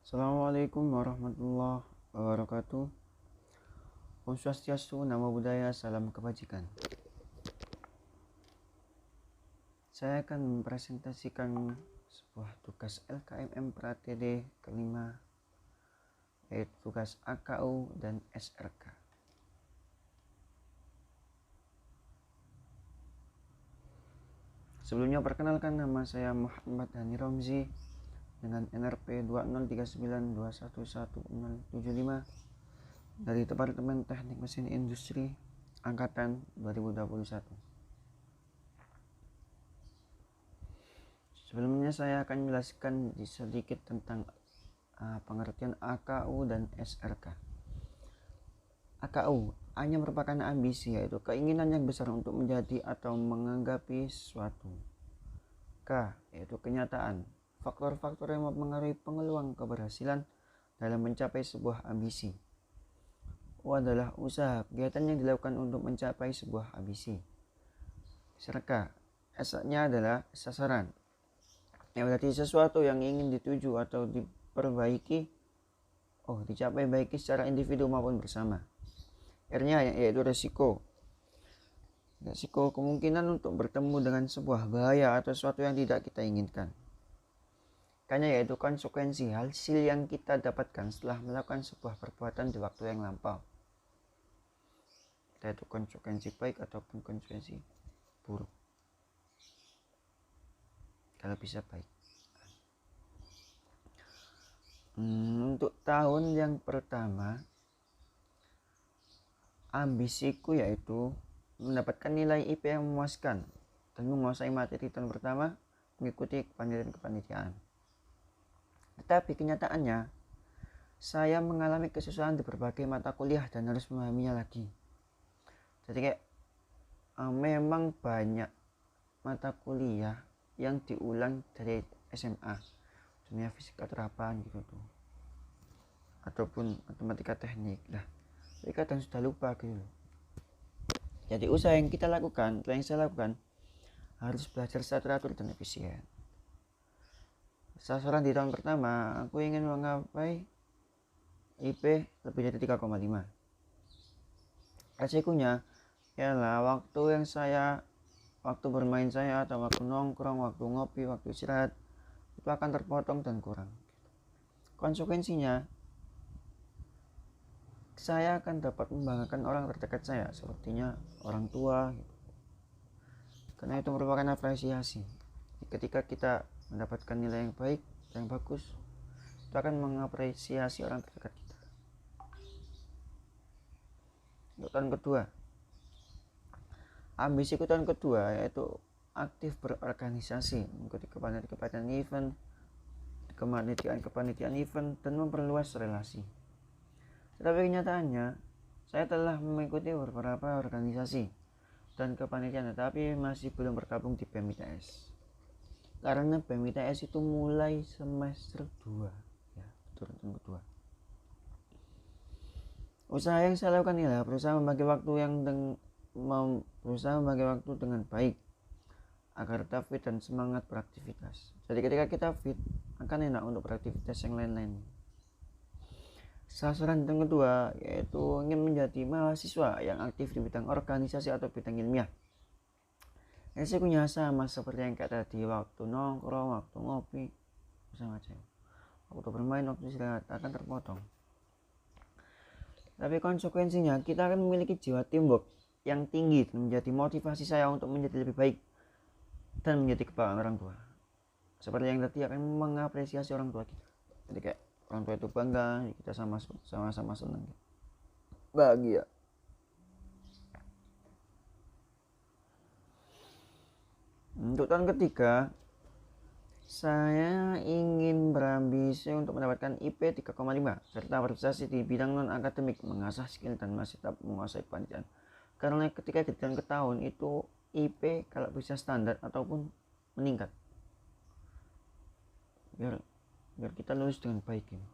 Assalamualaikum warahmatullahi wabarakatuh. Om Swastiastu, Namo Buddhaya, salam kebajikan. Saya akan mempresentasikan sebuah tugas LKMM pra-TD kelima, yaitu tugas AKU dan SRK. Sebelumnya perkenalkan, nama saya Muhammad Hani Romzi dengan NRP 2039211075 dari Departemen Teknik Mesin Industri Angkatan 2021. Sebelumnya saya akan menjelaskan sedikit tentang pengertian AKU dan SRK. AKU hanya merupakan ambisi, yaitu keinginan yang besar untuk menjadi atau menganggapi sesuatu. K yaitu kenyataan, faktor-faktor yang mempengaruhi peluang keberhasilan dalam mencapai sebuah ambisi. U adalah usaha, kegiatan yang dilakukan untuk mencapai sebuah ambisi. SRK, S-nya adalah sasaran, yang berarti sesuatu yang ingin dituju atau dicapai baik secara individu maupun bersama. R-nya yaitu resiko. Resiko kemungkinan untuk bertemu dengan sebuah bahaya atau sesuatu yang tidak kita inginkan. K-nya yaitu konsekuensi, hasil yang kita dapatkan setelah melakukan sebuah perbuatan di waktu yang lampau. Yaitu konsekuensi baik ataupun konsekuensi buruk. Kalau bisa baik. Untuk tahun yang pertama, ambisiku yaitu mendapatkan nilai IP yang memuaskan dan menguasai materi tahun pertama, mengikuti kepanitiaan. Tetapi kenyataannya, saya mengalami kesusahan di berbagai mata kuliah dan harus memahaminya lagi. Jadi memang banyak mata kuliah yang diulang dari SMA, dunia fisika terapan gitu tuh, ataupun matematika teknik lah. Tapi kadang sudah lupa gitu. Jadi usaha yang kita lakukan, yang saya lakukan, harus belajar secara teratur dan efisien. Sasaran di tahun pertama, aku ingin menggapai IP lebih dari 3,5. Resikonya ialah waktu bermain saya atau waktu nongkrong, waktu ngopi, waktu istirahat itu akan terpotong dan kurang. Konsekuensinya, saya akan dapat membanggakan orang terdekat saya, sepertinya orang tua gitu. Karena itu merupakan apresiasi. Ketika kita mendapatkan nilai yang baik, yang bagus, itu akan mengapresiasi orang terdekat kita. Untuk tahun kedua, ambisiku tahun kedua yaitu aktif berorganisasi, mengikuti kepanitiaan event, kepanitiaan event, dan memperluas relasi. Tetapi kenyataannya, saya telah mengikuti beberapa organisasi dan kepanitiaan, tetapi masih belum bergabung di BEM-ITS. Karena BEM-ITS itu mulai semester 2, ya, tahun kedua. Usaha yang saya lakukan ialah berusaha membagi waktu dengan baik agar tetap fit dan semangat beraktivitas. Jadi ketika kita fit, akan enak untuk beraktivitas yang lain-lain. Sasaran yang kedua yaitu ingin menjadi mahasiswa yang aktif di bidang organisasi atau bidang ilmiah. Resikonya sama seperti yang kayak tadi, waktu nongkrong, waktu ngopi, macam-macam. Waktu bermain, waktu istirahat akan terpotong. Tapi konsekuensinya kita akan memiliki jiwa teamwork yang tinggi dan menjadi motivasi saya untuk menjadi lebih baik dan menjadi kebanggaan orang tua. Seperti yang tadi, akan mengapresiasi orang tua kita. Jadi kayak orang tua itu bangga, kita sama-sama senang, bahagia. Untuk tahun ketiga, saya ingin berambisi untuk mendapatkan IP 3,5 serta berprestasi di bidang non-akademik, mengasah skill dan masih tetap menguasai kepanitiaan. Karena ketika di tahun ke tahun itu IP kalau bisa standar ataupun meningkat, biar kita lulus dengan baik gitu.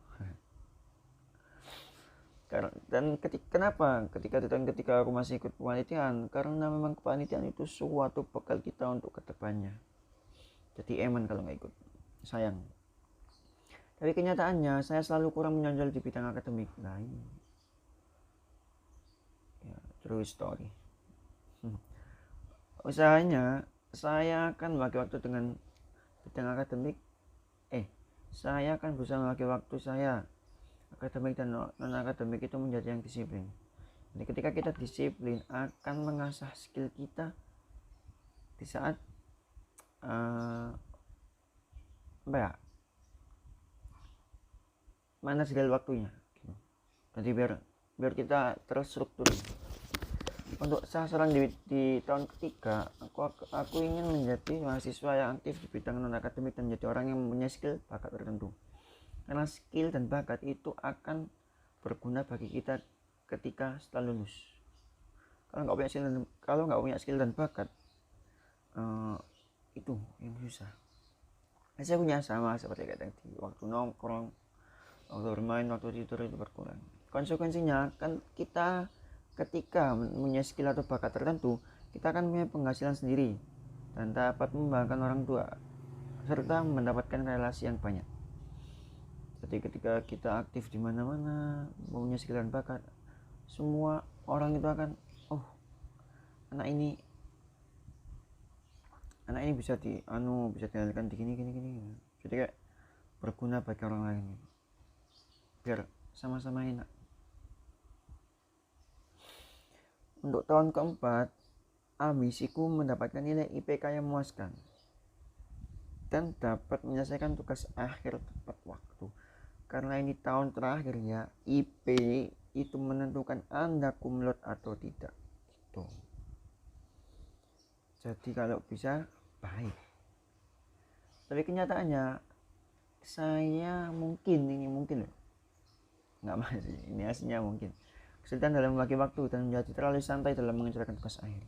Dan kenapa ketika di tahun ketiga aku masih ikut kepanitiaan? Karena memang kepanitiaan itu suatu bekal kita untuk kedepannya. Jadi eman kalau nggak ikut, sayang. Tapi kenyataannya saya selalu kurang menonjol di bidang akademik lain. Ya, true story. Usahanya saya akan membagi waktu dengan bidang akademik. Saya akan berusaha membagi waktu saya akademik dan non akademik itu menjadi yang disiplin. Jadi ketika kita disiplin akan mengasah skill kita di saat mana segala waktunya. Jadi biar kita terstruktur. Untuk sasaran di tahun ketiga, aku ingin menjadi mahasiswa yang aktif di bidang non akademik dan menjadi orang yang mempunyai skill bakat tertentu. Karena skill dan bakat itu akan berguna bagi kita ketika setelah lulus. Kalau nggak punya skill dan bakat, itu yang susah. Saya punya sama seperti kayak tadi, waktu nongkrong, waktu bermain, waktu tidur itu berkurang. Konsekuensinya kan kita ketika punya skill atau bakat tertentu, kita akan punya penghasilan sendiri dan dapat membanggakan orang tua serta mendapatkan relasi yang banyak. Jadi ketika kita aktif di mana-mana, punya skill dan bakat, semua orang itu akan, oh, anak ini bisa diandalkan di gini. Jadi kayak berguna bagi orang lain, biar sama-sama enak. Untuk tahun keempat, ambisiku mendapatkan nilai IPK yang memuaskan dan dapat menyelesaikan tugas akhir tepat waktu. Karena ini tahun terakhir ya, IP itu menentukan Anda kumlot atau tidak. Gitu. Jadi kalau bisa baik. Tapi kenyataannya saya ini mungkin loh. Nggak masih, ini aslinya mungkin. Kesulitan dalam membagi waktu dan menjadi terlalu santai dalam mengerjakan tugas akhir.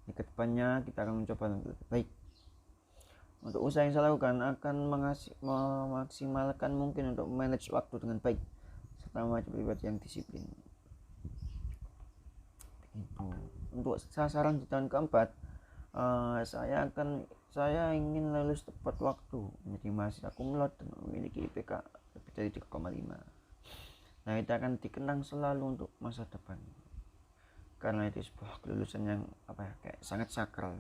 Di kedepannya kita akan mencoba untuk lebih baik. Untuk usaha yang saya lakukan akan memaksimalkan mungkin untuk manage waktu dengan baik serta menjadi pribadi yang disiplin. Begitu. Untuk sasaran di tahun keempat, saya ingin lulus tepat waktu, menjadi mahasiswa kumlot dan memiliki IPK lebih dari 3,5. Nah, itu akan dikenang selalu untuk masa depan. Karena itu sebuah kelulusan yang kayak sangat sakral.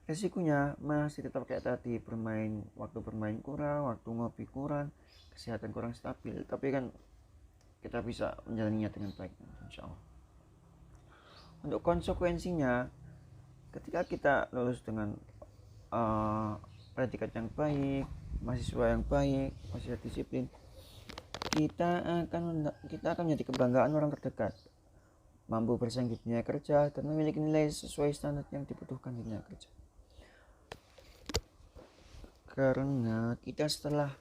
Resikonya masih tetap kayak tadi, waktu bermain kurang, waktu ngopi kurang, kesehatan kurang stabil. Tapi kan kita bisa menjalaninya dengan baik, insya Allah. Untuk konsekuensinya, ketika kita lulus dengan predikat yang baik, mahasiswa yang baik, mahasiswa disiplin, kita akan menjadi kebanggaan orang terdekat, mampu bersaing di dunia kerja dan memiliki nilai sesuai standar yang dibutuhkan di dunia kerja. Karena kita setelah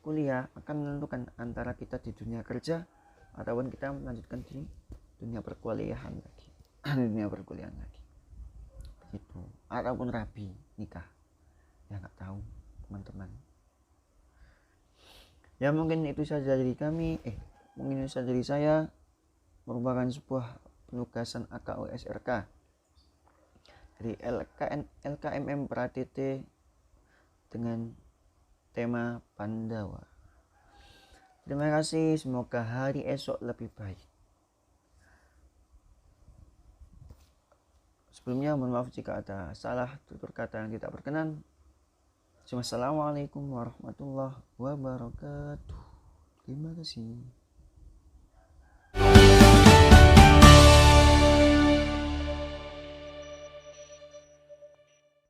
kuliah akan menentukan antara kita di dunia kerja ataupun kita melanjutkan di dunia perkuliahan lagi. Begitu. Ataupun rabi nikah, ya nggak tahu teman-teman. Ya mungkin itu saja dari kami, mungkin itu saja dari saya, merupakan sebuah penugasan AKUSRK dari LKMM Pratiti dengan tema Pandawa. Terima kasih, semoga hari esok lebih baik. Sebelumnya mohon maaf jika ada salah tutur kata yang tidak berkenan. Assalamualaikum warahmatullahi wabarakatuh. Terima kasih.